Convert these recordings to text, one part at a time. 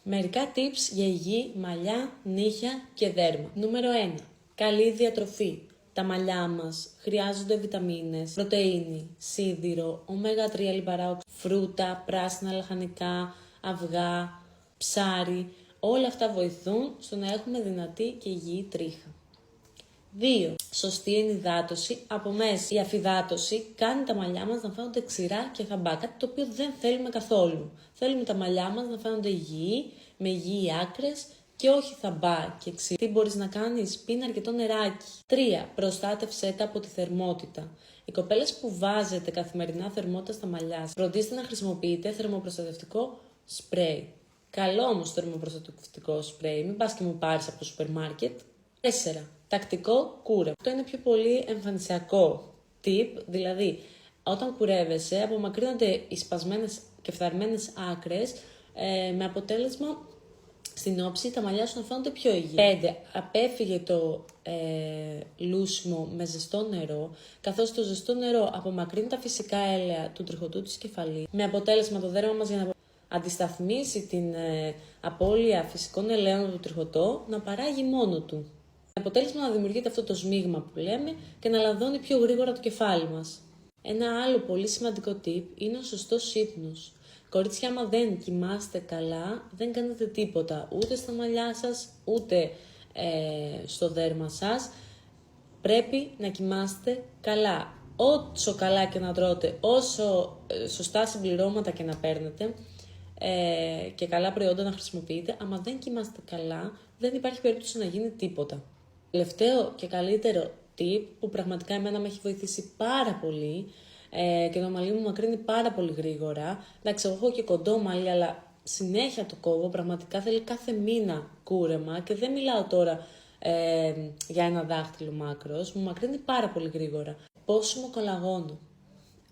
Μερικά tips για υγιή μαλλιά, νύχια και δέρμα. Νούμερο 1. Καλή διατροφή. Τα μαλλιά μας χρειάζονται βιταμίνες, πρωτεΐνη, σίδηρο, ωμέγα 3 λιπαρά, φρούτα, πράσινα λαχανικά, αυγά, ψάρι. Όλα αυτά βοηθούν στο να έχουμε δυνατή και υγιή τρίχα. 2. Σωστή ενυδάτωση από μέσα. Η αφυδάτωση κάνει τα μαλλιά μας να φαίνονται ξηρά και χαμπά, κάτι το οποίο δεν θέλουμε καθόλου. Θέλουμε τα μαλλιά μας να φαίνονται υγιή, με υγιή άκρες και όχι θαμπά και ξηρά. Τι μπορείς να κάνεις? Πίνε αρκετό νεράκι. 3. Προστάτευσέ τα από τη θερμότητα. Οι κοπέλες που βάζετε καθημερινά θερμότητα στα μαλλιά σας, φροντίστε να χρησιμοποιείτε θερμοπροστατευτικό σπρέι. Καλό όμως θερμοπροστατευτικό σπρέι, μην πας και μου πάρεις από το σούπερ μάρκετ. 4. Τακτικό κούρεμα. Αυτό είναι πιο πολύ εμφανισιακό tip, δηλαδή όταν κουρεύεσαι απομακρύνονται οι σπασμένες και φθαρμένες άκρες με αποτέλεσμα στην όψη τα μαλλιά σου να φαίνονται πιο υγιή. 5. Απέφυγε το λούσιμο με ζεστό νερό, καθώς το ζεστό νερό απομακρύνει τα φυσικά έλαια του τριχωτού της κεφαλής, με αποτέλεσμα το δέρμα μας για να αντισταθμίσει την απώλεια φυσικών ελαίων του τριχωτό να παράγει μόνο του. Με αποτέλεσμα να δημιουργείται αυτό το σμίγμα που λέμε και να λαδώνει πιο γρήγορα το κεφάλι μας. Ένα άλλο πολύ σημαντικό tip είναι ο σωστός ύπνος. Κορίτσια, άμα δεν κοιμάστε καλά, δεν κάνετε τίποτα, ούτε στα μαλλιά σας, ούτε στο δέρμα σας. Πρέπει να κοιμάστε καλά. Όσο καλά και να τρώτε, όσο σωστά συμπληρώματα και να παίρνετε και καλά προϊόντα να χρησιμοποιείτε, άμα δεν κοιμάστε καλά, δεν υπάρχει περίπτωση να γίνει τίποτα. Τελευταίο και καλύτερο tip που πραγματικά εμένα με έχει βοηθήσει πάρα πολύ και το μαλλί μου μακρύνει πάρα πολύ γρήγορα. Εντάξει, εγώ έχω και κοντό μαλλί, αλλά συνέχεια το κόβω. Πραγματικά θέλει κάθε μήνα κούρεμα και δεν μιλάω τώρα για ένα δάχτυλο μάκρος. Μου μακρύνει πάρα πολύ γρήγορα. Πόσιμο κολαγόνο.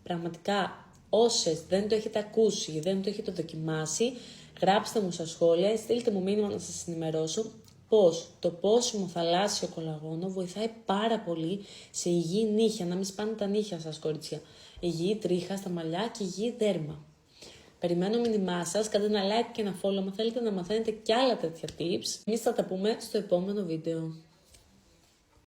Πραγματικά, όσες δεν το έχετε ακούσει, δεν το έχετε δοκιμάσει, γράψτε μου στα σχόλια, στείλτε μου μήνυμα να σας ενημερώσω πως το πόσιμο θαλάσσιο κολαγόνο βοηθάει πάρα πολύ σε υγιή νύχια, να μην σπάνε τα νύχια σας, κορίτσια. Υγιή τρίχα στα μαλλιά και υγιή δέρμα. Περιμένω μήνυμά σας, κάντε ένα like και ένα follow αν θέλετε να μαθαίνετε κι άλλα τέτοια tips. Εμείς θα τα πούμε στο επόμενο βίντεο.